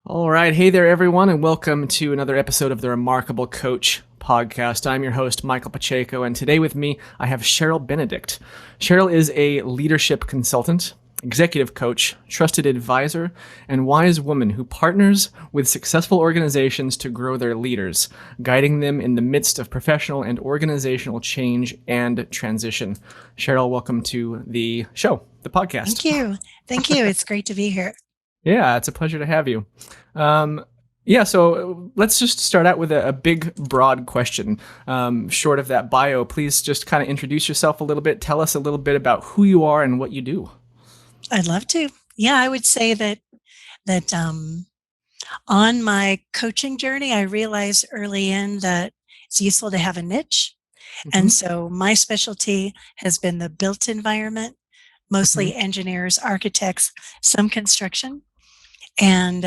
All right. Hey there, everyone, and welcome to another episode of the Remarkable Coach podcast. I'm your host, Michael Pacheco, and today with me, I have Cheryl Benedict. Cheryl is a leadership consultant, executive coach, trusted advisor, and wise woman who partners with successful organizations to grow their leaders, guiding them in the midst of professional and organizational change and transition. Cheryl, welcome to the show, the podcast. Thank you. Thank you. It's great to be here. Yeah, it's a pleasure to have you. So let's just start out with a big, broad question. Short of that bio, please just kind of introduce yourself a little bit. Tell us a little bit about who you are and what you do. I'd love to. Yeah, I would say that on my coaching journey, I realized early in that it's useful to have a niche. And so my specialty has been the built environment, mostly engineers, architects, some construction, and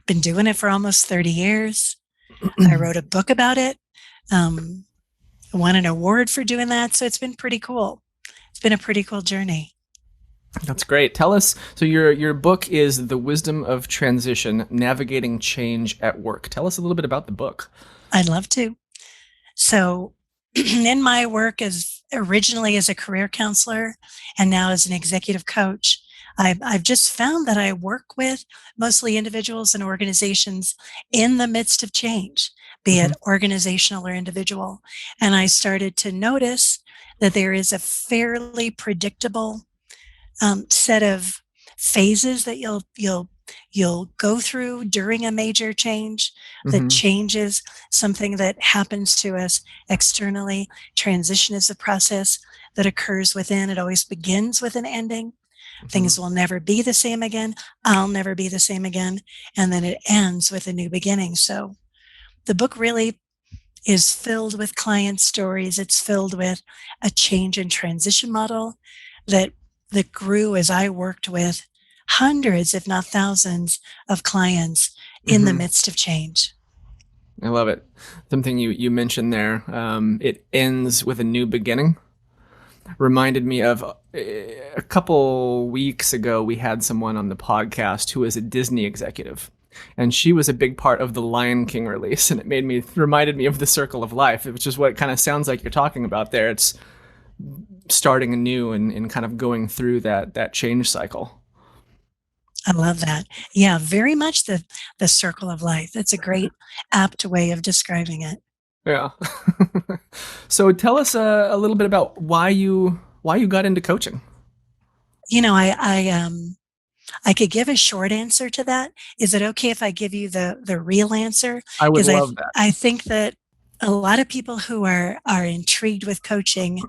been doing it for almost 30 years. I wrote a book about it, won an award for doing that. So it's been pretty cool. It's been a pretty cool journey. That's great. Tell us, so your book is The Wisdom of Transition, Navigating Change at Work. Tell us a little bit about the book. I'd love to. So in my work as originally as a career counselor and now as an executive coach, I've just found that I work with mostly individuals and organizations in the midst of change, be it organizational or individual. And I started to notice that there is a fairly predictable set of phases that you'll go through during a major change. That change is something that happens to us externally. Transition is a process that occurs within. It always begins with an ending. Things will never be the same again. I'll never be the same again. And then it ends with a new beginning. So the book really is filled with client stories. It's filled with a change and transition model that grew as I worked with hundreds, if not thousands, of clients in the midst of change. I love it. Something you mentioned there, it ends with a new beginning. Reminded me of a couple weeks ago, we had someone on the podcast who is a Disney executive, and she was a big part of the Lion King release, and it reminded me of the circle of life, which is what it kind of sounds like you're talking about there. It's starting anew and kind of going through that change cycle. I love that. Yeah, very much the circle of life. That's a great, apt way of describing it. Yeah. So tell us a little bit about why you got into coaching. You know, I could give a short answer to that. Is it okay if I give you the real answer? I would love that. I think that a lot of people who are intrigued with coaching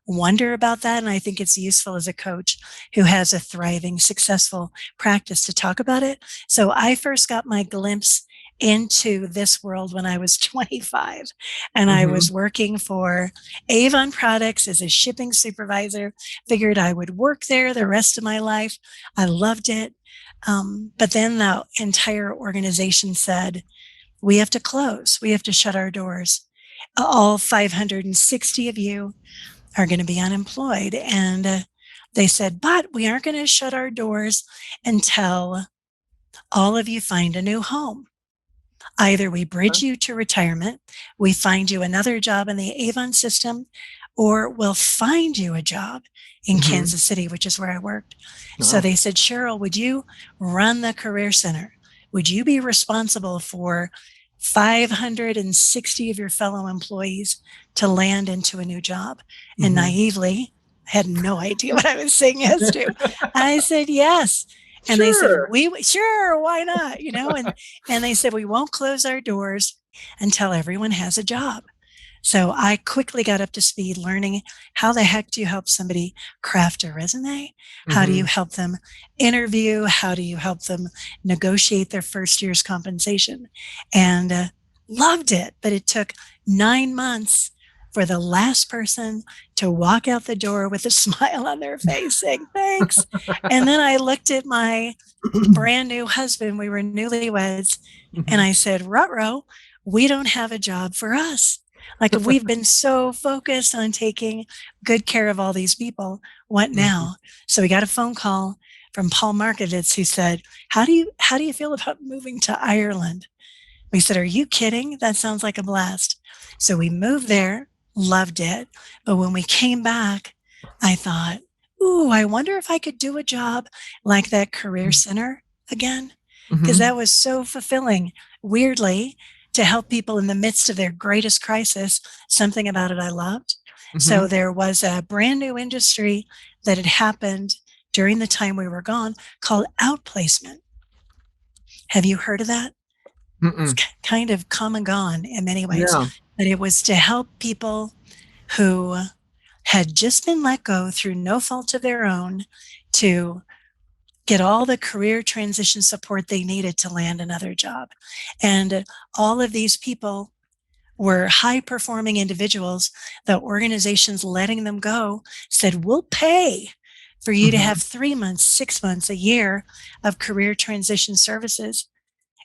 wonder about that. And I think it's useful as a coach who has a thriving, successful practice to talk about it. So I first got my glimpse into this world when I was 25, and I was working for Avon Products as a shipping supervisor. Figured I would work there the rest of my life. I loved it. But then the entire organization said, we have to close. We have to shut our doors. All 560 of you are going to be unemployed. And they said, but we aren't going to shut our doors until all of you find a new home. Either we bridge you to retirement, we find you another job in the Avon system, or we'll find you a job in Kansas City, which is where I worked. So they said, Cheryl, would you run the Career Center? Would you be responsible for 560 of your fellow employees to land into a new job? And naively, I had no idea what I was saying yes to. I said, yes. And they said, sure, why not? You know, and they said, we won't close our doors until everyone has a job. So I quickly got up to speed learning how the heck do you help somebody craft a resume? How do you help them interview? How do you help them negotiate their first year's compensation? And loved it. But it took 9 months for the last person to walk out the door with a smile on their face saying, thanks. And then I looked at my brand new husband. We were newlyweds. And I said, ruh-roh, we don't have a job for us. Like, if we've been so focused on taking good care of all these people, what now? So we got a phone call from Paul Markovitz, who said, how do you feel about moving to Ireland? We said, are you kidding? That sounds like a blast. So we moved there, loved it. But when we came back, I thought, ooh, I wonder if I could do a job like that career center again, because Mm-hmm. that was so fulfilling. Weirdly, to help people in the midst of their greatest crisis, something about it I loved. Mm-hmm. So there was a brand new industry that had happened during the time we were gone called outplacement. Have you heard of that? It's Mm-mm. kind of come and gone in many ways, Yeah. but it was to help people who had just been let go through no fault of their own to get all the career transition support they needed to land another job. And all of these people were high performing individuals. The organizations letting them go said, we'll pay for you to Mm-hmm. have 3 months, 6 months, a year of career transition services.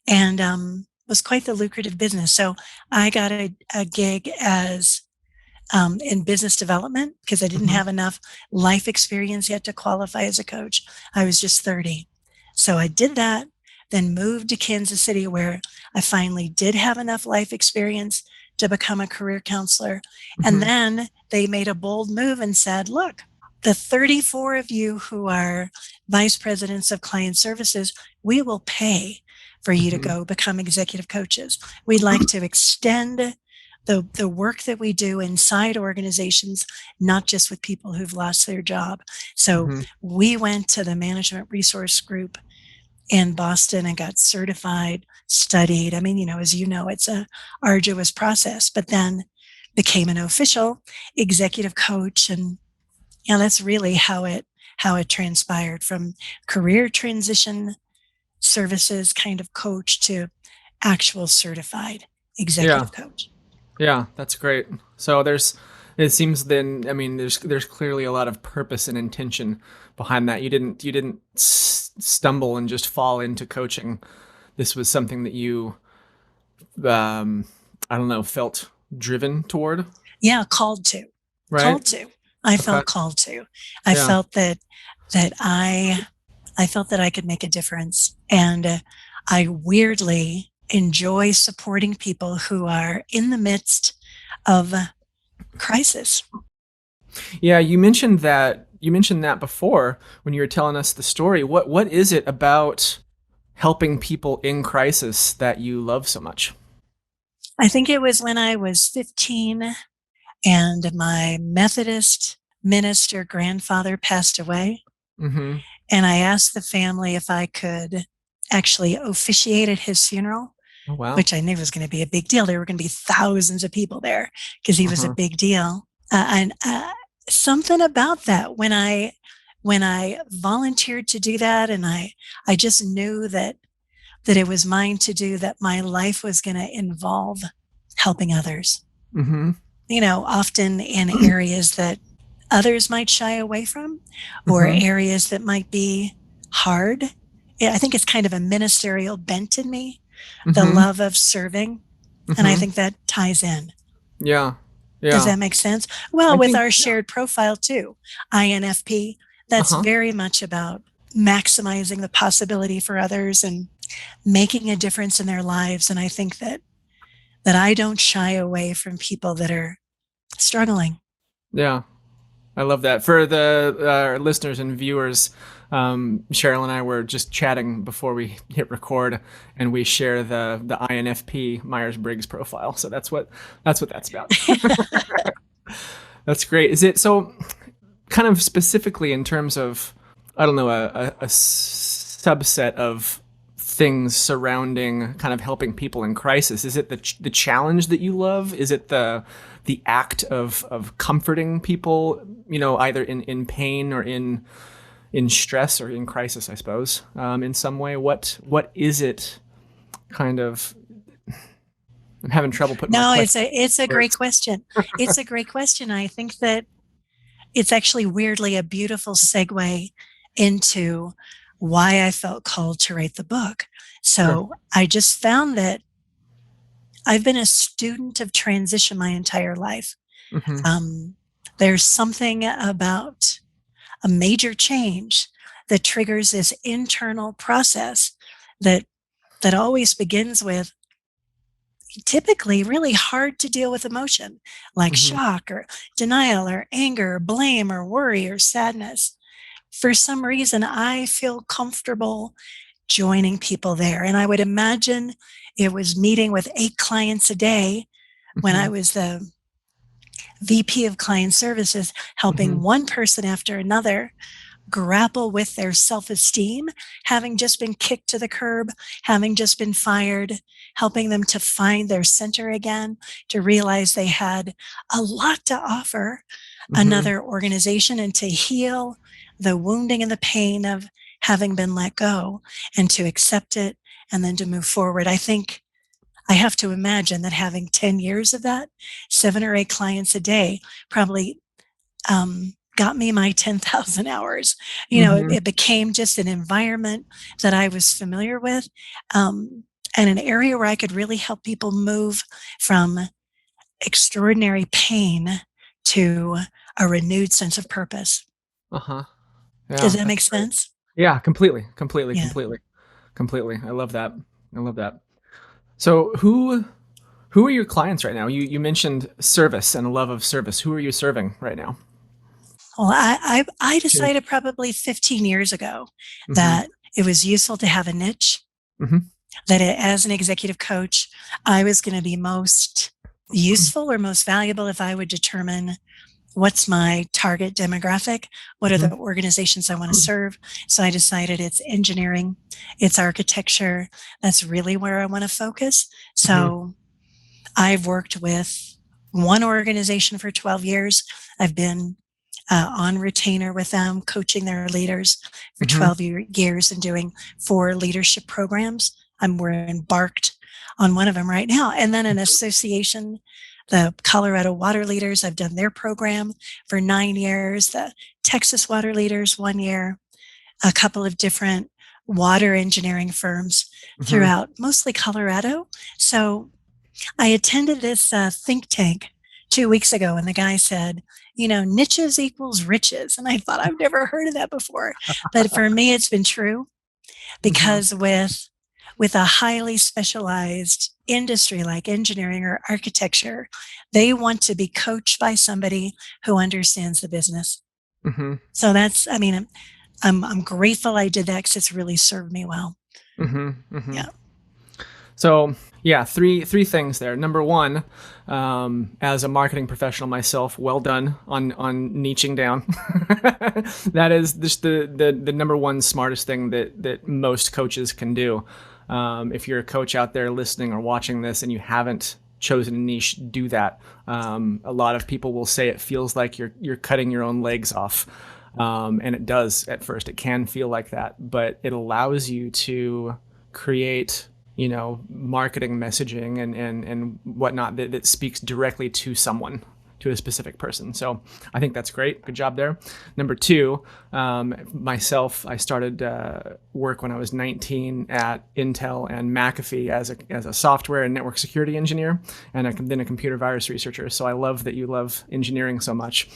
And was quite the lucrative business. So I got a gig as in business development because I didn't Mm-hmm. have enough life experience yet to qualify as a coach. I was just 30. So I did that, then moved to Kansas City where I finally did have enough life experience to become a career counselor. And Mm-hmm. then they made a bold move and said, look, the 34 of you who are vice presidents of client services, we will pay for you to Mm-hmm. go become executive coaches. We'd like to extend the work that we do inside organizations, not just with people who've lost their job. So Mm-hmm. we went to the management resource group in Boston and got certified, studied. I mean, as you know, it's a arduous process, but then became an official executive coach. And that's really how it transpired from career transition services kind of coach to actual certified Yeah. executive coach. Yeah, that's great. So it seems then, I mean, there's clearly a lot of purpose and intention behind that. You didn't stumble and just fall into coaching. This was something that you, um, I don't know, felt driven toward, Yeah, called to. right? Called to. I Okay. felt called to. I Yeah. felt that I felt that I could make a difference, and I weirdly enjoy supporting people who are in the midst of crisis. Yeah, you mentioned that before when you were telling us the story. What is it about helping people in crisis that you love so much? I think it was when I was 15 and my Methodist minister grandfather passed away. Mm-hmm. And I asked the family if I could actually officiate at his funeral, Oh wow. which I knew was going to be a big deal. There were going to be thousands of people there because he was a Uh-huh. big deal. And something about that when I volunteered to do that, and I just knew that it was mine to do, that my life was going to involve helping others. Mm-hmm. Often in areas that others might shy away from or Mm-hmm. areas that might be hard. Yeah, I think it's kind of a ministerial bent in me, the Mm-hmm. love of serving. And I Mm-hmm. think that ties in. Yeah. Does Yeah. that make sense? Well, I with think our yeah. shared profile too, INFP, that's Uh-huh. very much about maximizing the possibility for others and making a difference in their lives. And I think that I don't shy away from people that are struggling. Yeah. I love that. For the listeners and viewers, Cheryl and I were just chatting before we hit record, and we share the INFP Myers Briggs profile. So that's about. That's great. Is it so? Kind of specifically in terms of, I don't know, a subset of things surrounding kind of helping people in crisis. Is it the challenge that you love? Is it the act of comforting people, either in pain or in stress or in crisis, I suppose, in some way? What is it kind of? I'm having trouble putting my No, question it's a into great words. question. It's a great question. I think that it's actually weirdly a beautiful segue into why I felt called to write the book. Sure. So I just found that I've been a student of transition my entire life. Mm-hmm. Um, there's something about a major change that triggers this internal process that always begins with typically really hard to deal with emotion like Mm-hmm. shock or denial or anger or blame or worry or sadness. For some reason, I feel comfortable joining people there. And I would imagine it was meeting with 8 clients a day when Mm-hmm. I was the VP of client services, Mm-hmm. helping one person after another grapple with their self esteem, having just been kicked to the curb, having just been fired, helping them to find their center again, to realize they had a lot to offer Mm-hmm. another organization and to heal the wounding and the pain of having been let go and to accept it and then to move forward. I think I have to imagine that having 10 years of that, 7 or 8 clients a day, probably got me my 10,000 hours. Mm-hmm. It became just an environment that I was familiar with, and an area where I could really help people move from extraordinary pain to a renewed sense of purpose. Uh-huh. Does Yeah, that that's make great. sense? Yeah, completely, completely, Yeah. completely, completely. I love that. I love that. So who are your clients right now? You mentioned service and a love of service. Who are you serving right now? Well, I Yeah. decided probably 15 years ago Mm-hmm. that it was useful to have a niche, Mm-hmm. that as an executive coach, I was going to be most useful or most valuable if I would determine what's my target demographic, what are Mm-hmm. the organizations I want to serve. So I decided it's engineering, it's architecture. That's really where I want to focus. Mm-hmm. So I've worked with one organization for 12 years. I've been on retainer with them, coaching their leaders for Mm-hmm. 12 years and doing 4 leadership programs. We're embarked on one of them right now. And then an association, the Colorado Water Leaders, I've done their program for 9 years, the Texas Water Leaders 1 year, a couple of different water engineering firms Mm-hmm. throughout mostly Colorado. So I attended this think tank 2 weeks ago, and the guy said, niches equals riches. And I thought, I've never heard of that before. But for me, it's been true Mm-hmm. because with a highly specialized industry like engineering or architecture, they want to be coached by somebody who understands the business. Mm-hmm. So that's, I mean, I'm grateful I did that because it's really served me well. Mm-hmm. Mm-hmm. Yeah. So yeah, three things there. Number one, as a marketing professional myself, well done on niching down. That is just the number one smartest thing that most coaches can do. If you're a coach out there listening or watching this and you haven't chosen a niche, do that. A lot of people will say it feels like you're cutting your own legs off. And it does at first. It can feel like that, but it allows you to create, marketing messaging and whatnot that speaks directly to someone, to a specific person. So I think that's great. Good job there. Number two, myself, I started work when I was 19 at Intel and McAfee as a software and network security engineer, and then a computer virus researcher. So I love that you love engineering so much.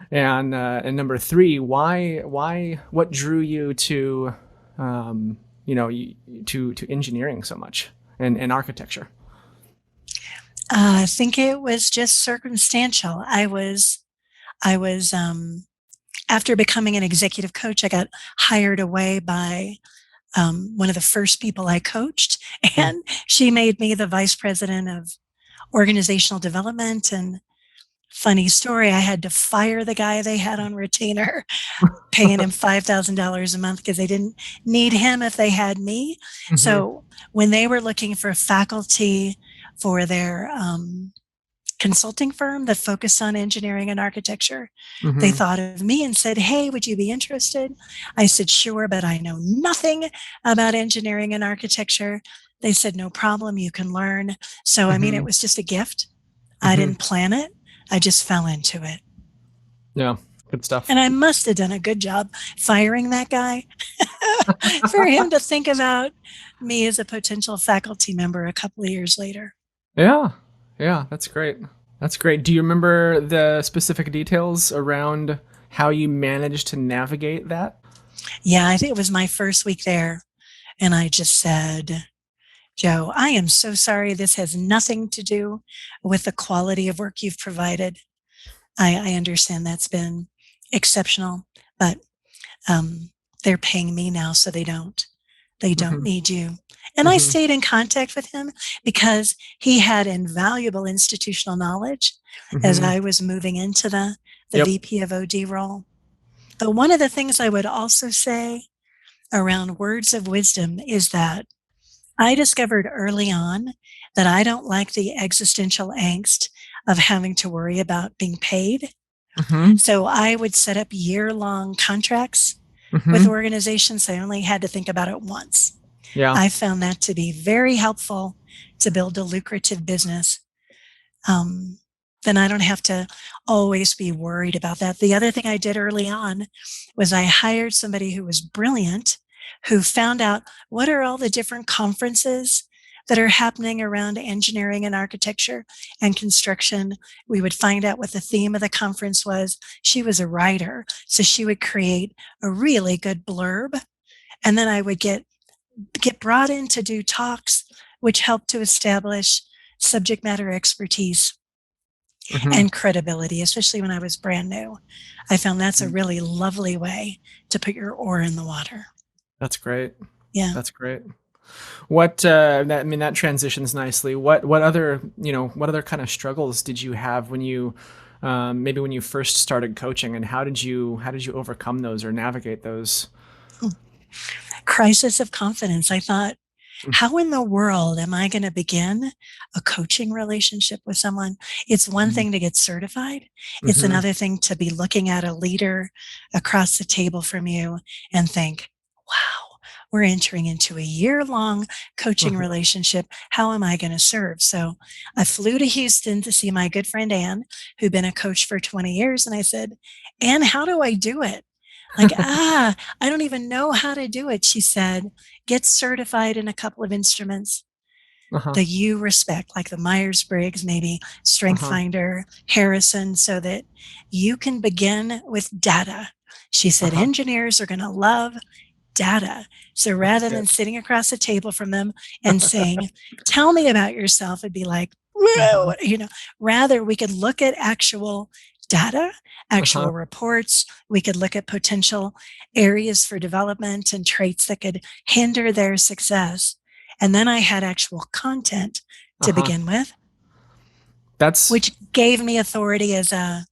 And number three, what drew you to to engineering so much and architecture? I think it was just circumstantial. I was after becoming an executive coach, I got hired away by one of the first people I coached, Mm-hmm. and she made me the vice president of organizational development. And funny story, I had to fire the guy they had on retainer, paying him $5,000 a month because they didn't need him if they had me. Mm-hmm. So when they were looking for faculty for their consulting firm that focused on engineering and architecture, they Mm-hmm. thought of me and said, "Hey, would you be interested?" I said, "Sure, but I know nothing about engineering and architecture." They said, "No problem, you can learn." So, I mean, it Mm-hmm. was just a gift. I Mm-hmm. didn't plan it. I just fell into it. Yeah, good stuff. And I must have done a good job firing that guy for him to think about me as a potential faculty member a couple of years later. Yeah, yeah, that's great. That's great. Do you remember the specific details around how you managed to navigate that? Yeah, I think it was my first week there. And I just said, Joe, I am so sorry. This has nothing to do with the quality of work you've provided. I understand that's been exceptional, but um, they're paying me now, so they don't. They don't Hmm. need you. And I Hmm. stayed in contact with him because he had invaluable institutional knowledge as Hmm. I was moving into the Yep. VP of OD role. But one of the things I would also say around words of wisdom is that I discovered early on that I don't like the existential angst of having to worry about being paid. Hmm. So I would set up year-long contracts with Hmm. organizations. I only had to think about it once. Yeah. I found that to be very helpful to build a lucrative business. Um, then I don't have to always be worried about that. The other thing I did early on was I hired somebody who was brilliant, who found out what are all the different conferences that are happening around engineering and architecture and construction. We would find out what the theme of the conference was. She was a writer, so she would create a really good blurb. And then I would get brought in to do talks, which helped to establish subject matter expertise Hmm. and credibility, especially when I was brand new. I found that's a really lovely way to put your oar in the water. That's great. Yeah. That's great. What that I mean that transitions nicely. What other what other kind of struggles did you have when you maybe when you first started coaching, and how did you overcome those or navigate those? Crisis of confidence. I thought, how in the world am I going to begin a coaching relationship with someone? It's one Mm-hmm. thing to get certified. It's Mm-hmm. another thing to be looking at a leader across the table from you and think, wow, we're entering into a year-long coaching Uh-huh. relationship. How am I going to serve? So I flew to Houston to see my good friend Ann, who'd been a coach for 20 years. And I said, Ann, how do I do it? Like, I don't even know how to do it. She said, get certified in a couple of instruments Uh-huh. that you respect, like the Myers Briggs, maybe Uh-huh. StrengthsFinder, Harrison, so that you can begin with data. She said, Uh-huh. engineers are going to love data. So That's rather good. than sitting across the table from them and saying, tell me about yourself, it'd be like, whoa, Uh-huh. rather we could look at actual data, Uh-huh. actual reports. We could look at potential areas for development and traits that could hinder their success. And then I had actual content to Uh-huh. begin with, That's which gave me authority as a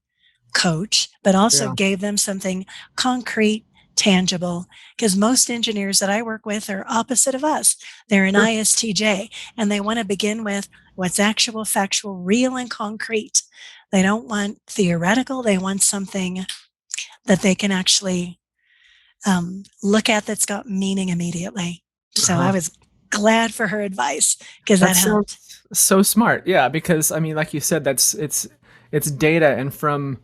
coach, but also yeah. gave them something concrete, tangible. Because most engineers that I work with are opposite of us. They're an Sure. ISTJ and they want to begin with what's actual, factual, real, and concrete. They don't want theoretical, they want something that they can actually look at that's got meaning immediately. So I Uh-huh. was glad for her advice because That that helped. sounds so smart. Yeah, because I mean, like you said, it's data, and from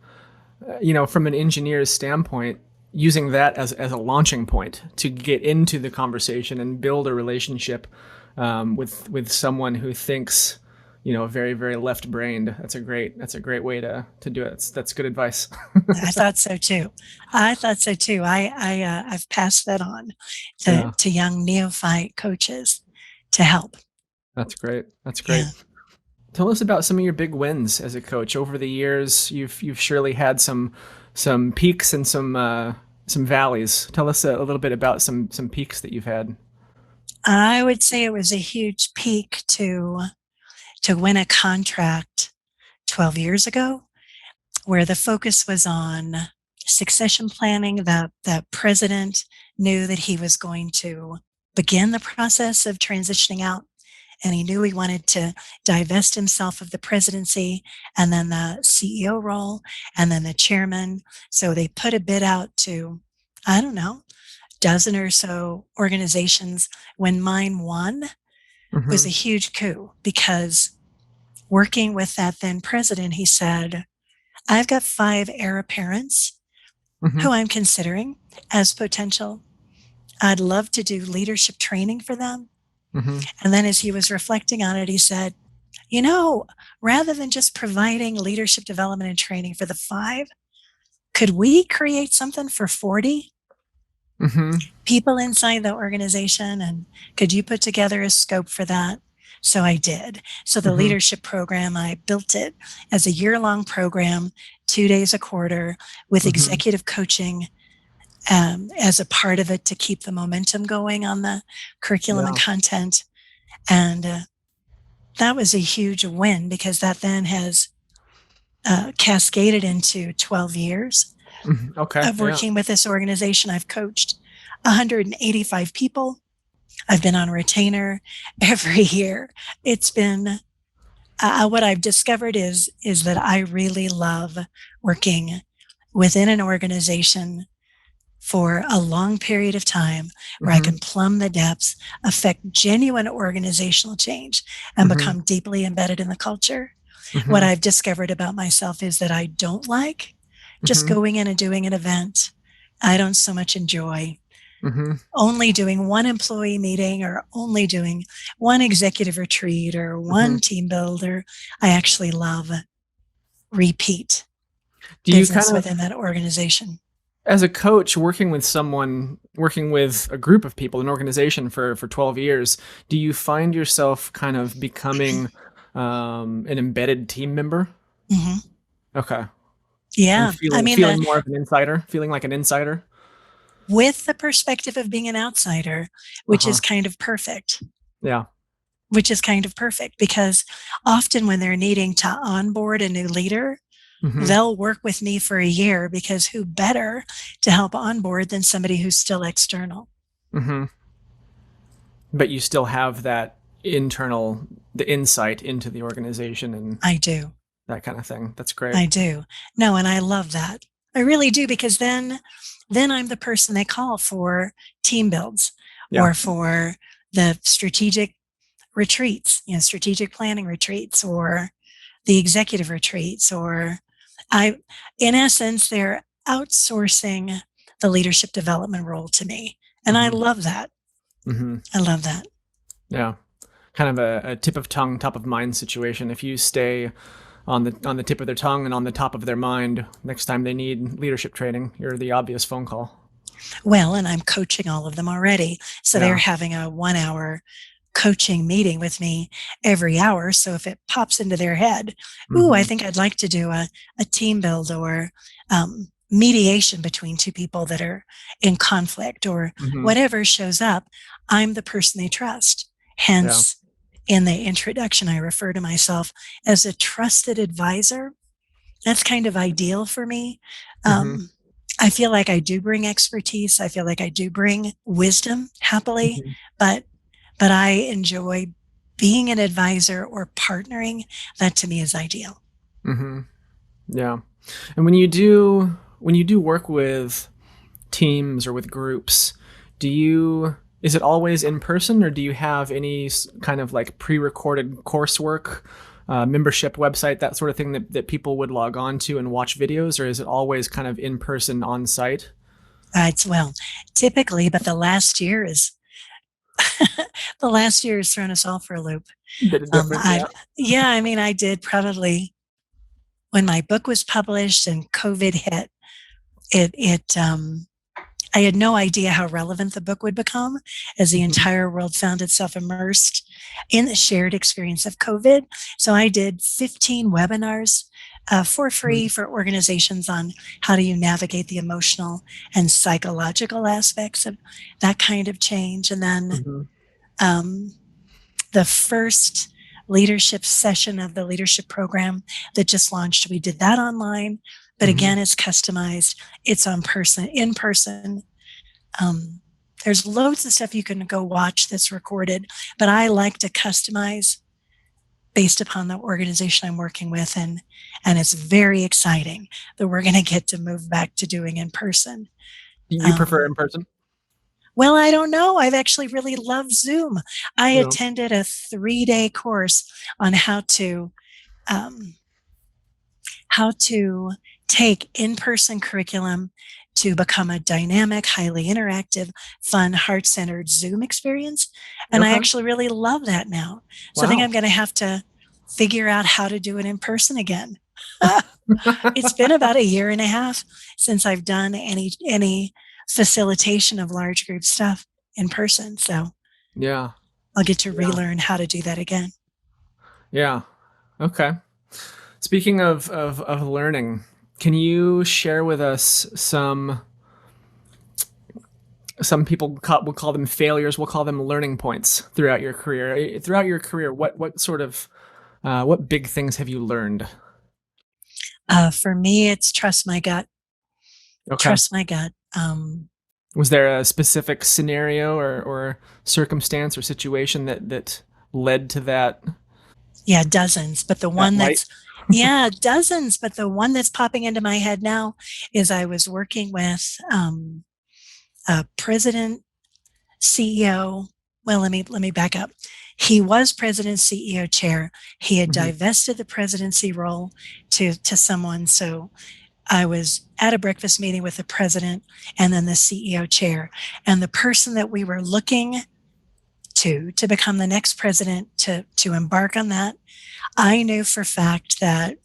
from an engineer's standpoint, using that as a launching point to get into the conversation and build a relationship with someone who thinks very very left brained. That's a great way to do it. That's good advice. I thought so too. I thought so too. I've passed that on Yeah, to young neophyte coaches to help. that's great. That's great. Yeah. Tell us about some of your big wins as a coach over the years. You've surely had some peaks and some valleys. Tell us a little bit about some peaks that you've had. I would say it was a huge peak to win a contract 12 years ago where the focus was on succession planning. The president knew that he was going to begin the process of transitioning out, and he knew he wanted to divest himself of the presidency and then the CEO role and then the chairman. So they put a bid out to, I don't know, dozen or so organizations. When mine won, was a Hmm. huge coup because working with that then president, he said, I've got 5 heir apparents Hmm. who I'm considering as potential. I'd love to do leadership training for them. Hmm. And then as he was reflecting on it, he said, you know, rather than just providing leadership development and training for the 5, could we create something for 40? people inside the organization, and could you put together a scope for that? So I did. So the leadership program, I built it as a year-long program, 2 days a quarter, with executive coaching as a part of it to keep the momentum going on the curriculum and content. And that was a huge win, because that then has cascaded into 12 years of working with this organization. I've coached 185 people. I've been on retainer every year. It's been what I've discovered is that I really love working within an organization for a long period of time, where I can plumb the depths, affect genuine organizational change, and become deeply embedded in the culture. What I've discovered about myself is that I don't like just going in and doing an event. I don't so much enjoy only doing one employee meeting, or only doing one executive retreat, or one team builder. I actually love repeat business within that organization. As a coach, working with a group of people, an organization for 12 years, do you find yourself kind of becoming an embedded team member? Okay. Yeah. Feeling more of an insider, feeling like an insider? With the perspective of being an outsider, which is kind of perfect. Yeah. Which is kind of perfect, because often when they're needing to onboard a new leader, they'll work with me for a year, because who better to help onboard than somebody who's still external? But you still have that the insight into the organization, and I do. That kind of thing. That's great. I do. No, and I love that. I really do, because then I'm the person they call for team builds, or for the strategic retreats, strategic planning retreats, or the executive retreats, or in essence, they're outsourcing the leadership development role to me. And I love that. I love that. Yeah. Kind of a tip of tongue, top of mind situation. If you stay on the tip of their tongue and on the top of their mind, next time they need leadership training, you're the obvious phone call. Well, and I'm coaching all of them already. So they're having a 1-hour coaching meeting with me every hour. So if it pops into their head, I think I'd like to do a team build, or mediation between two people that are in conflict, or whatever shows up, I'm the person they trust. Hence, in the introduction, I refer to myself as a trusted advisor. That's kind of ideal for me. I feel like I do bring expertise. I feel like I do bring wisdom, happily, but I enjoy being an advisor or partnering. That to me is ideal. Yeah. And when you do work with teams or with groups, is it always in person, or do you have any kind of like pre-recorded coursework, membership website, that sort of thing that people would log on to and watch videos, or is it always kind of in person on site? Well, typically, but the last year has thrown us all for a loop. Bit of different, I did probably, when my book was published and COVID hit, I had no idea how relevant the book would become, as the entire world found itself immersed in the shared experience of COVID. So I did 15 webinars for free for organizations on how do you navigate the emotional and psychological aspects of that kind of change. And then the first leadership session of the leadership program that just launched, we did that online. But again, it's customized. It's in person. There's loads of stuff you can go watch that's recorded, but I like to customize based upon the organization I'm working with. And it's very exciting that we're going to get to move back to doing in person. You prefer in person? Well, I don't know. I've actually really loved Zoom. I attended a 3-day course on how to take in-person curriculum to become a dynamic, highly interactive, fun, heart-centered Zoom experience. And I actually really love that now. So I think I'm going to have to figure out how to do it in person again. It's been about 1.5 years since I've done any facilitation of large group stuff in person. So Yeah. I'll get to Yeah. relearn how to do that again. Yeah. Okay. Speaking of learning, can you share with us some people will call them failures, we'll call them learning points throughout your career. Throughout your career, what sort of what big things have you learned? For me, it's trust my gut. Okay. Trust my gut. Was there a specific scenario or circumstance or situation that led to Yeah, dozens. But the that one light? that's, yeah, dozens. But the one that's popping into my head now is I was working with a president, CEO. Well, let me back up. He was president, CEO, chair. He had Mhm. divested the presidency role to someone. So I was at a breakfast meeting with the president and then the CEO chair, and the person that we were looking to become the next president to embark on that. I knew for fact that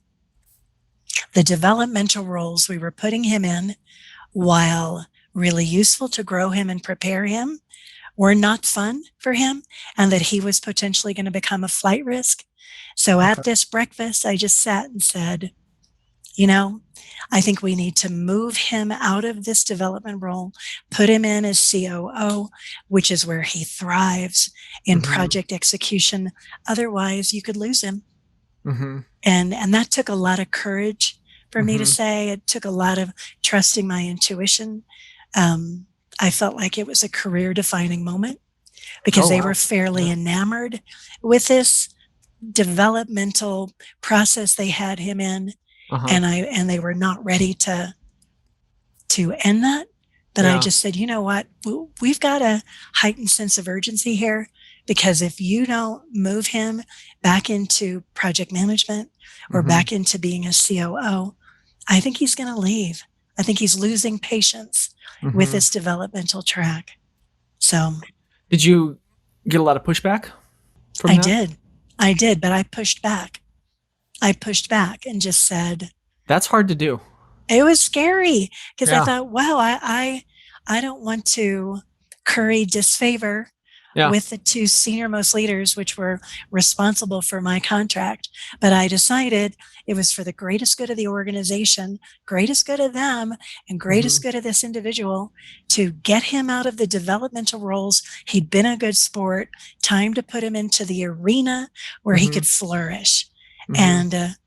the developmental roles we were putting him in, while really useful to grow him and prepare him, were not fun for him, and that he was potentially going to become a flight risk. So Okay. at this breakfast, I just sat and said, you know, I think we need to move him out of this development role, put him in as COO, which is where he thrives in Mhm. project execution. Otherwise, you could lose him. Mhm. And that took a lot of courage for me to Mhm. say. It took a lot of trusting my intuition. Um, I felt like it was a career defining moment because Oh they were wow. fairly Yeah. enamored with this developmental process they had him in, Uh-huh. and they were not ready to end that. But I Yeah. just said, you know what, we've got a heightened sense of urgency here, because if you don't move him back into project management or Mhm. back into being a COO, I think he's going to leave. I think he's losing patience with Mhm. this developmental track. So Did you get a lot of pushback from I that? did. I did, but I pushed back. I pushed back and just said, That's hard to do. it was scary because I Yeah. thought, wow, I don't want to curry disfavor Yeah. with the two senior-most leaders, which were responsible for my contract. But I decided it was for the greatest good of the organization, greatest good of them, and greatest Mhm. good of this individual, to get him out of the developmental roles. He'd been a good sport. Time to put him into the arena where he Mhm. could flourish. Mhm. And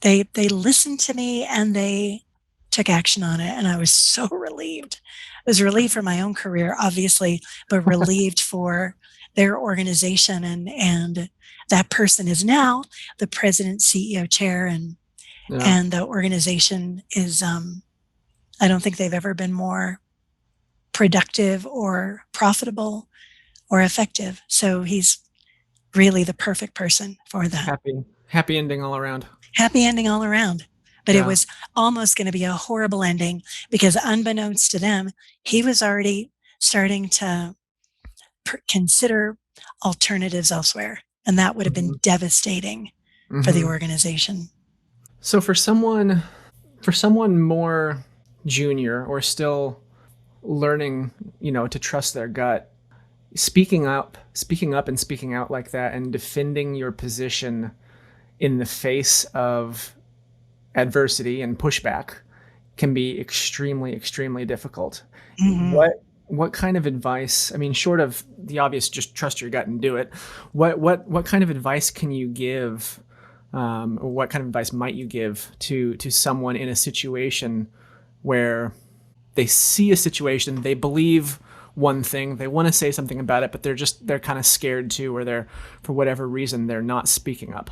they listened to me and they took action on it, and I was so relieved. I was relieved for my own career, obviously, but relieved for their organization. And that person is now the president, CEO, chair, Yeah. and the organization is, I don't think they've ever been more productive or profitable or effective. So he's really the perfect person for that. Happy ending all around. Happy ending all around. But it Yeah. was almost going to be a horrible ending, because unbeknownst to them, he was already starting to consider alternatives elsewhere. And that would have been Mhm. devastating for the Mhm. organization. So for someone more junior or still learning, to trust their gut, speaking up and speaking out like that and defending your position in the face of adversity and pushback can be extremely, extremely difficult. Mm-hmm. What kind of advice? I mean, short of the obvious, just trust your gut and do it. What kind of advice can you give, or what kind of advice might you give to someone in a situation where they see a situation, they believe one thing, they want to say something about it, but they're kind of scared too, or they're for whatever reason they're not speaking up.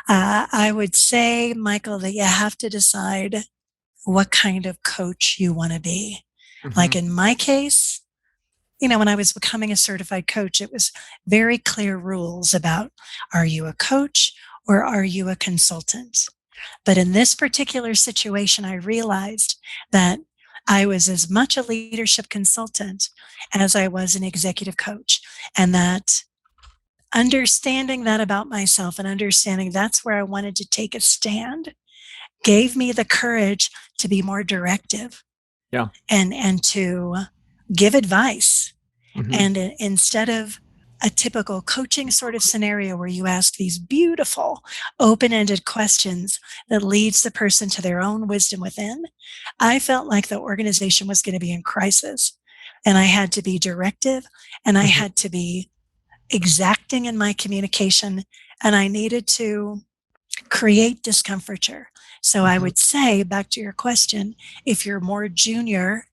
I would say, Michael, that you have to decide what kind of coach you want to be. Like Hmm. in my case, when I was becoming a certified coach, it was very clear rules about, are you a coach or are you a consultant? But in this particular situation, I realized that I was as much a leadership consultant as I was an executive coach. And that understanding that about myself and understanding that's where I wanted to take a stand gave me the courage to be more directive, Yeah. and to give advice. Mm-hmm. And instead of a typical coaching sort of scenario where you ask these beautiful open-ended questions that leads the person to their own wisdom within, I felt like the organization was going to be in crisis, and I had to be directive, and I Mm-hmm. had to be exacting in my communication, and I needed to create discomfiture. So I Mm-hmm. would say, back to your question, if you're more junior,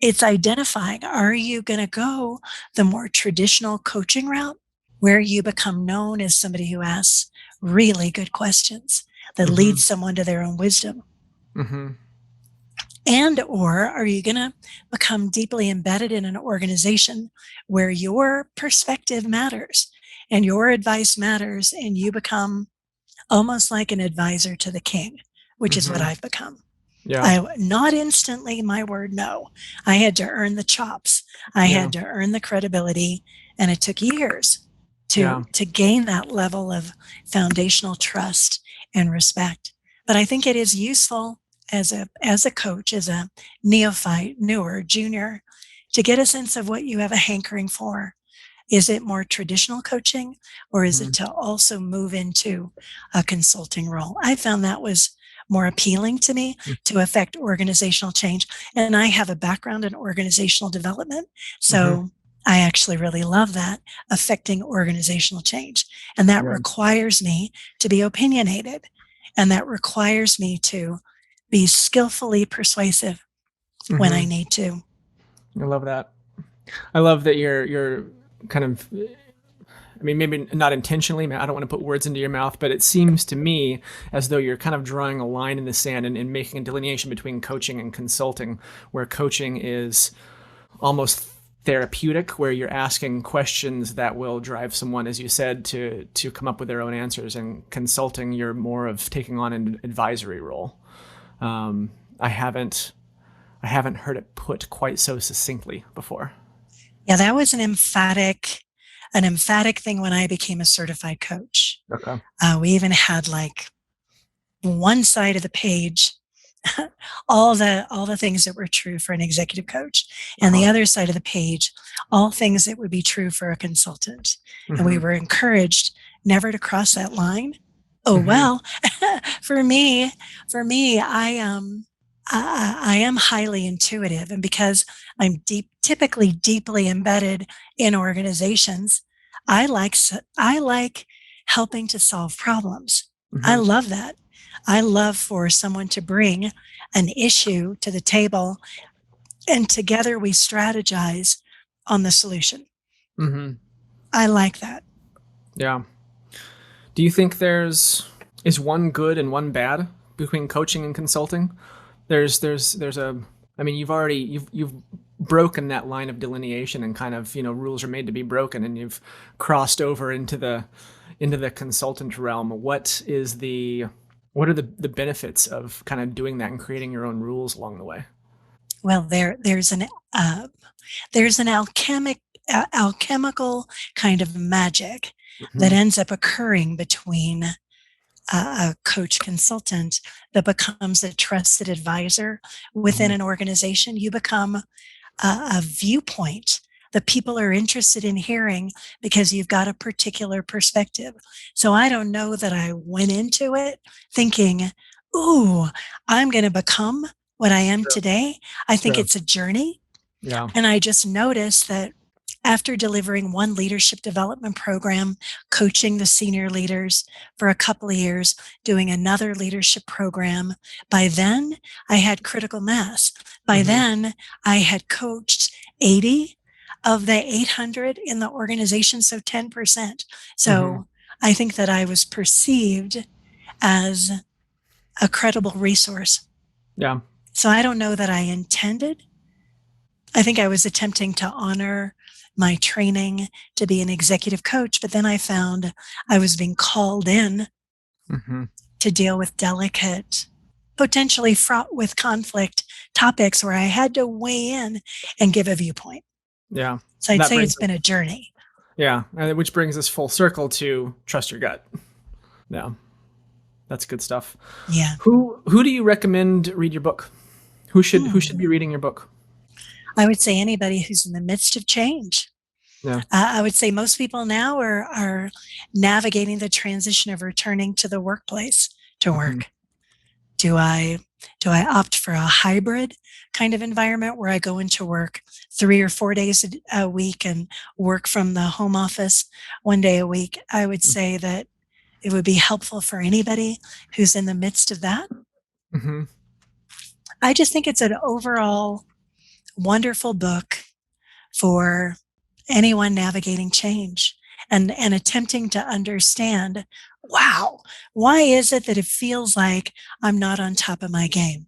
it's identifying, are you going to go the more traditional coaching route where you become known as somebody who asks really good questions that Mm-hmm. leads someone to their own wisdom? Mm-hmm. And or are you going to become deeply embedded in an organization where your perspective matters and your advice matters, and you become almost like an advisor to the king, which is what Mm-hmm. I've become. Yeah. I not instantly, my word, no. I had to earn the chops. I Yeah. had to earn the credibility, and it took years Yeah. to gain that level of foundational trust and respect. But I think it is useful as a coach, as a neophyte, newer, junior, to get a sense of what you have a hankering for. Is it more traditional coaching, or is Mm-hmm. it to also move into a consulting role? I found that was more appealing to me to affect organizational change. And I have a background in organizational development. Mm-hmm. So I actually really love that, affecting organizational change. And that Yeah. requires me to be opinionated. And that requires me to be skillfully persuasive when I Mm-hmm. need to. I love that. I love that you're kind of, I mean, maybe not intentionally, I don't want to put words into your mouth, but it seems to me as though you're kind of drawing a line in the sand and making a delineation between coaching and consulting, where coaching is almost therapeutic, where you're asking questions that will drive someone, as you said, to come up with their own answers. And consulting, you're more of taking on an advisory role. Um, I haven't I haven't heard it put quite so succinctly before. Yeah, that was an emphatic thing when I became a certified coach. Okay. We even had like one side of the page, all the things that were true for an executive coach, and the Uh-huh. other side of the page, all things that would be true for a consultant. And we Mm-hmm. were encouraged never to cross that line. Oh Mm-hmm. well, for me, I am highly intuitive, and because I'm typically deeply embedded in organizations, I like helping to solve problems. I Mm-hmm. love that. I love for someone to bring an issue to the table, and together we strategize on the solution. Mm-hmm. I like that. Yeah. Do you think is one good and one bad between coaching and consulting? There's a I mean you've broken that line of delineation and kind of, rules are made to be broken, and you've crossed over into the consultant realm. What are the benefits of kind of doing that and creating your own rules along the way? Well, uh, there's an alchemical kind of magic that Mm-hmm. ends up occurring between a coach consultant that becomes a trusted advisor within Mm-hmm. an organization. You become a viewpoint that people are interested in hearing because you've got a particular perspective. So I don't know that I went into it thinking, ooh, I'm going to become what I am Sure. today. I think Sure. it's a journey. Yeah. And I just noticed that after delivering one leadership development program, coaching the senior leaders for a couple of years, doing another leadership program, by then I had critical mass. By Mm-hmm. then I had coached 80 of the 800 in the organization, so 10%. Mm-hmm. So I think that I was perceived as a credible resource. Yeah. So I don't know that I intended. I think I was attempting to honor my training to be an executive coach, but then I found I was being called in Mm-hmm. to deal with delicate, potentially fraught with conflict topics where I had to weigh in and give a viewpoint. Yeah. So I'd That say brings it's been a journey. Yeah, which brings us full circle to trust your gut. Yeah, that's good stuff. Yeah. Who do you recommend read your book? Who should be reading your book? I would say anybody who's in the midst of change. Yeah. I would say most people now are navigating the transition of returning to the workplace to Mm-hmm. work. Do I opt for a hybrid kind of environment where I go into work 3 or 4 days a week and work from the home office 1 day a week? I would say that it would be helpful for anybody who's in the midst of that. Mm-hmm. I just think it's an overall wonderful book for anyone navigating change and attempting to understand, wow, why is it that it feels like I'm not on top of my game?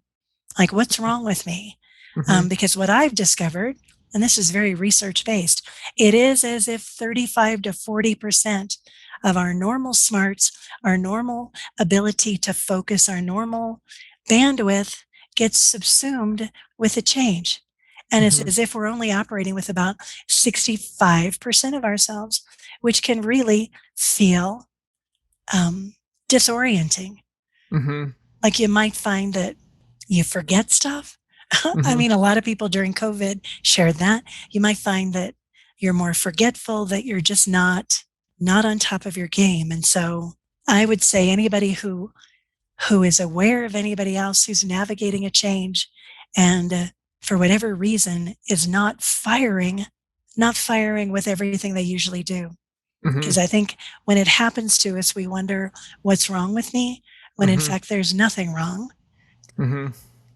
Like, what's wrong with me? Mm-hmm. Because what I've discovered, and this is very research based, it is as if 35 to 40% of our normal smarts, our normal ability to focus, our normal bandwidth gets subsumed with a change. And it's Mm-hmm. as if we're only operating with about 65% of ourselves, which can really feel disorienting. Mm-hmm. Like you might find that you forget stuff. I Mm-hmm. mean, a lot of people during COVID shared that. You might find that you're more forgetful, that you're just not on top of your game. And so I would say anybody who is aware of anybody else who's navigating a change and for whatever reason is not firing with everything they usually do. Mm-hmm. Because I think when it happens to us, we wonder what's wrong with me, when in Mm-hmm. fact there's nothing wrong. Mm-hmm.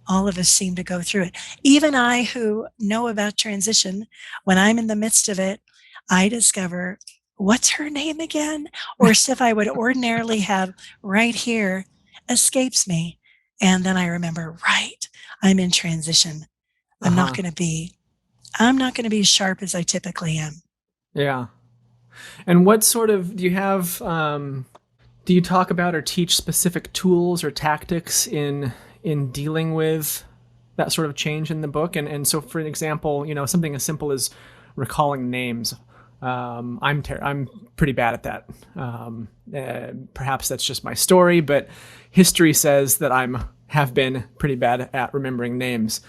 All of us seem to go through it. Even I, who know about transition, when I'm in the midst of it, I discover, what's her name again? Or stuff I would ordinarily have right here escapes me. And then I remember, right, I'm in transition. I'm not Uh-huh. going to be as sharp as I typically am. Yeah. And what sort of do you have? Do you talk about or teach specific tools or tactics in dealing with that sort of change in the book? And so, for an example, something as simple as recalling names. I'm pretty bad at that. Perhaps that's just my story, but history says that have been pretty bad at remembering names.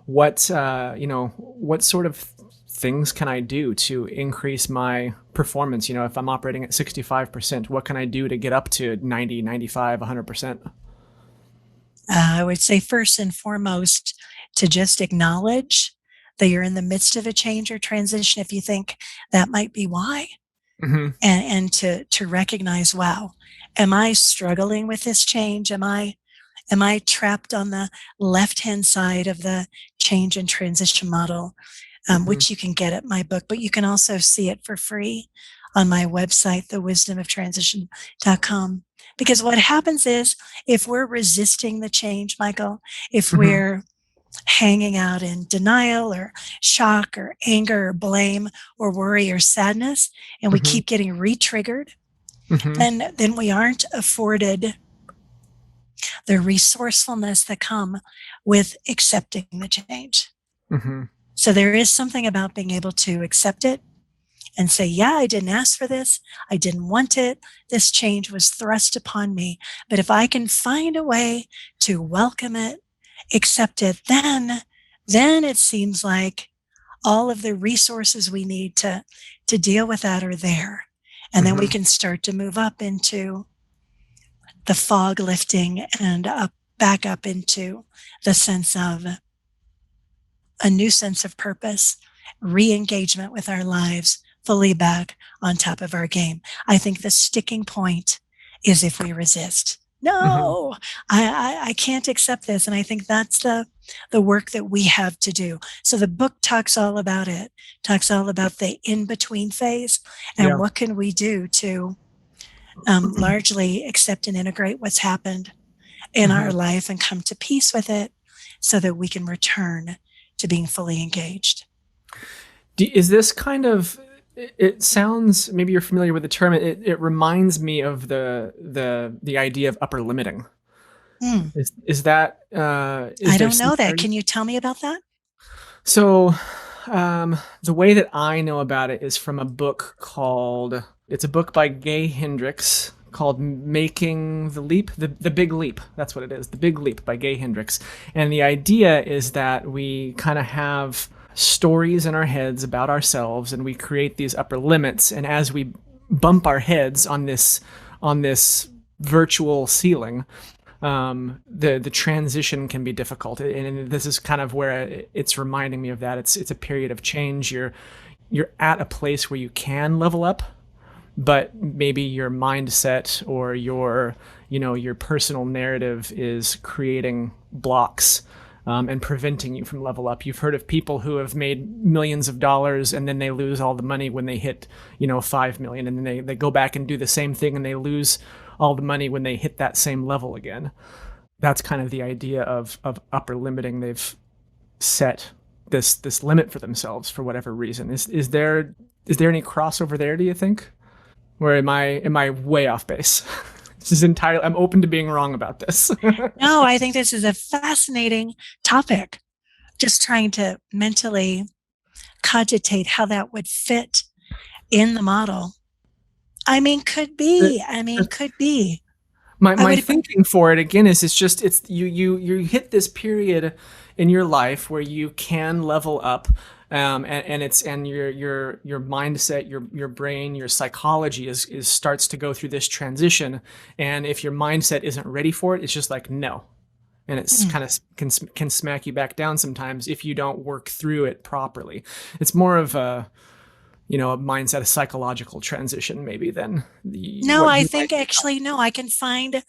What sort of things can I do to increase my performance? If I'm operating at 65%, what can I do to get up to 90, 95, 100%? I would say first and foremost to just acknowledge that you're in the midst of a change or transition if you think that might be why. Mm-hmm. And to recognize, wow, am I struggling with this change? Am I trapped on the left hand side of the change and transition model, Mm-hmm. which you can get at my book, but you can also see it for free on my website, thewisdomoftransition.com. Because what happens is, if we're resisting the change, Michael, if Mm-hmm. we're hanging out in denial or shock or anger or blame or worry or sadness, and we Mm-hmm. keep getting re-triggered, Mm-hmm. then we aren't afforded the resourcefulness that come with accepting the change. Mm-hmm. So there is something about being able to accept it and say, yeah, I didn't ask for this. I didn't want it. This change was thrust upon me. But if I can find a way to welcome it, accept it, then it seems like all of the resources we need to deal with that are there. And then we Mm-hmm. can start to move up into the fog lifting and back up into the sense of a new sense of purpose, re-engagement with our lives, fully back on top of our game. I think the sticking point is if we resist. Mm-hmm. No, I can't accept this. And I think that's the work that we have to do. So the book talks all about it, talks all about the in-between phase and Yeah. what can we do to largely accept and integrate what's happened in Mm-hmm. our life and come to peace with it so that we can return to being fully engaged. Is this kind of? It sounds, maybe you're familiar with the term. It reminds me of the idea of upper limiting. Hmm. Is that is I there don't know that. similarity? Can you tell me about that? So, the way that I know about it is from a book it's a book by Gay Hendricks called Making the Leap, the Big Leap. That's what it is, The Big Leap by Gay Hendricks. And the idea is that we kind of have stories in our heads about ourselves, and we create these upper limits. And as we bump our heads on this virtual ceiling, the transition can be difficult. And this is kind of where it's reminding me of that. It's a period of change. You're at a place where you can level up, but maybe your mindset or your personal narrative is creating blocks, and preventing you from level up. You've heard of people who have made millions of dollars and then they lose all the money when they hit 5 million, and then they go back and do the same thing and they lose all the money when they hit that same level again. That's kind of the idea of upper limiting. They've set this limit for themselves for whatever reason. Is there any crossover there, do you think? Or am I way off base? This is entirely, I'm open to being wrong about this. No, I think this is a fascinating topic. Just trying to mentally cogitate how that would fit in the model. I mean, could be. Could be. My thinking for it again is it's you hit this period in your life where you can level up, and your mindset, your brain, your psychology is starts to go through this transition, and if your mindset isn't ready for it, it's just like no, and it's kind of can smack you back down sometimes if you don't work through it properly. It's more of a mindset, a psychological transition, maybe than the. No, I think actually, no, I can find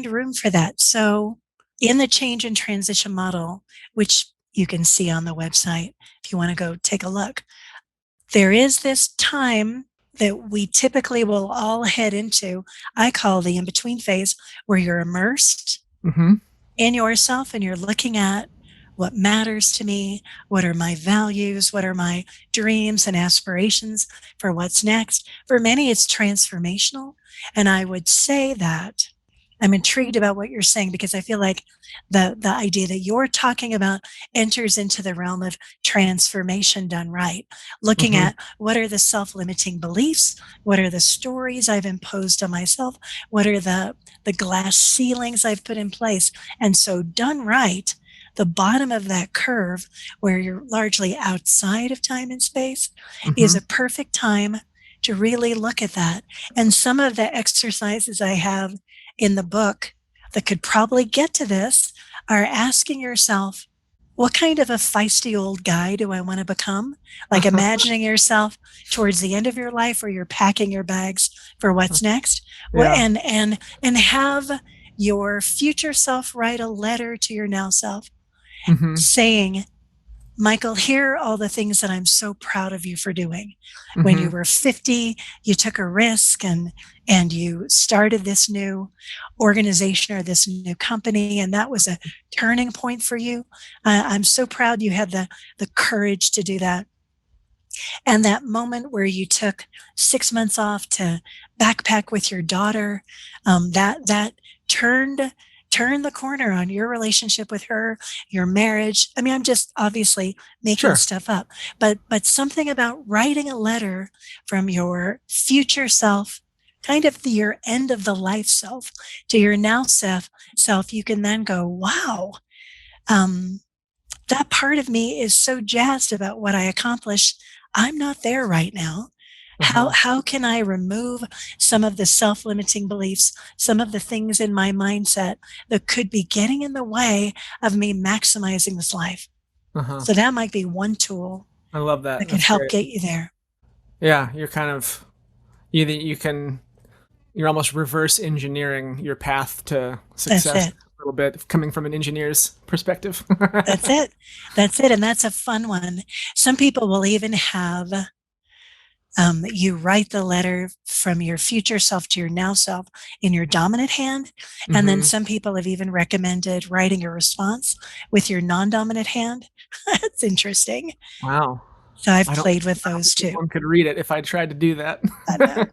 room for that. So in the change and transition model, which you can see on the website, if you want to go take a look, there is this time that we typically will all head into, I call the in-between phase, where you're immersed in yourself and you're looking at what matters to me, what are my values, what are my dreams and aspirations for what's next. For many, it's transformational. And I would say that I'm intrigued about what you're saying, because I feel like the idea that you're talking about enters into the realm of transformation done right. Looking at what are the self-limiting beliefs, what are the stories I've imposed on myself, what are the glass ceilings I've put in place. And so done right, the bottom of that curve, where you're largely outside of time and space, is a perfect time to really look at that. And some of the exercises I have in the book that could probably get to this are asking yourself, what kind of a feisty old guy do I want to become? Like imagining yourself towards the end of your life where you're packing your bags for what's next. Yeah. And have your future self write a letter to your now self saying, Michael, here are all the things that I'm so proud of you for doing. When you were 50, you took a risk and you started this new organization or this new company, and that was a turning point for you. I'm so proud you had the courage to do that. And that moment where you took 6 months off to backpack with your daughter, that turned the corner on your relationship with her, your marriage. I mean, I'm just obviously making stuff up, but something about writing a letter from your future self, kind of your end of the life self, to your now self, you can then go, wow, that part of me is so jazzed about what I accomplished. I'm not there right now. How can I remove some of the self-limiting beliefs, some of the things in my mindset that could be getting in the way of me maximizing this life? So that might be one tool. I love that. That could help get you there. Yeah, you're kind of you're almost reverse engineering your path to success a little bit, coming from an engineer's perspective. That's it. And that's a fun one. Some people will even have you write the letter from your future self to your now self in your dominant hand. And then some people have even recommended writing your response with your non-dominant hand. That's interesting. Wow. So I've played with those too. One could read it if I tried to do that. I know.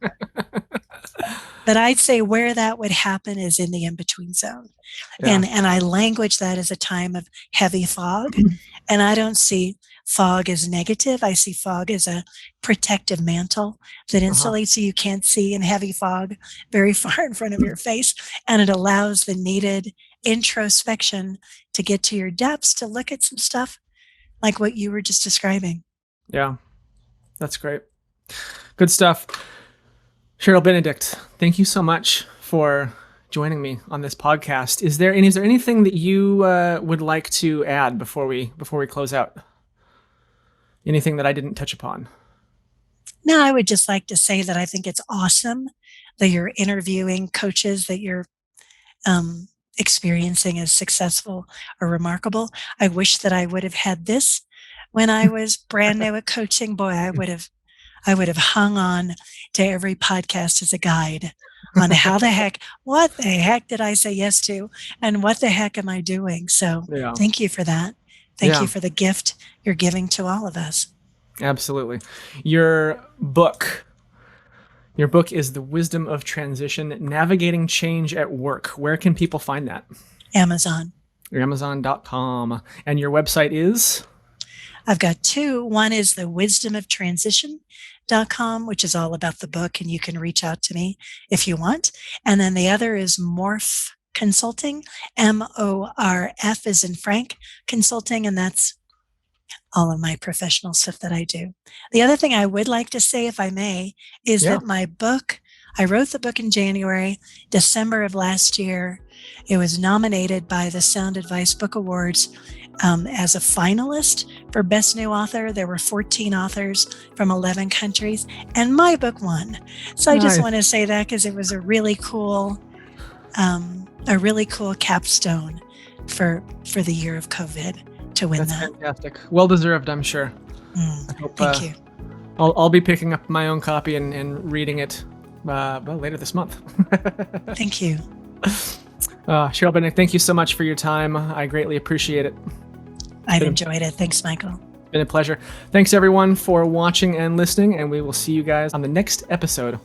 But I'd say where that would happen is in the in-between zone. Yeah. And I language that as a time of heavy fog. And I don't see fog as negative. I see fog as a protective mantle that insulates you. You can't see in heavy fog very far in front of your face. And it allows the needed introspection to get to your depths, to look at some stuff like what you were just describing. Yeah. That's great. Good stuff. Cheryl Benedict, thank you so much for joining me on this podcast. Is there anything that you would like to add before we close out? Anything that I didn't touch upon? No, I would just like to say that I think it's awesome that you're interviewing coaches that you're experiencing as successful or remarkable. I wish that I would have had this when I was brand new at coaching. Boy, I would have hung on to every podcast as a guide on what the heck did I say yes to, and what the heck am I doing? So Thank you for that. Thank you for the gift you're giving to all of us. Absolutely. Your book is The Wisdom of Transition, Navigating Change at Work. Where can people find that? Amazon. Amazon.com. And your website is? I've got two. One is thewisdomofTransition.com, which is all about the book, and you can reach out to me if you want. And then the other is Morph Consulting, MORF as in Frank Consulting, and that's all of my professional stuff that I do. The other thing I would like to say, if I may, is that my book, I wrote the book in January, December of last year. It was nominated by the Sound Advice Book Awards as a finalist for Best New Author. There were 14 authors from 11 countries, and my book won. So I just want to say that because it was a really cool capstone for the year of COVID to win that. Fantastic. Well deserved, I'm sure. I hope, thank you. I'll be picking up my own copy and reading it later this month. Thank you. Cheryl Benedict, thank you so much for your time. I greatly appreciate it. I've enjoyed it. Thanks, Michael. Been a pleasure. Thanks everyone for watching and listening, and we will see you guys on the next episode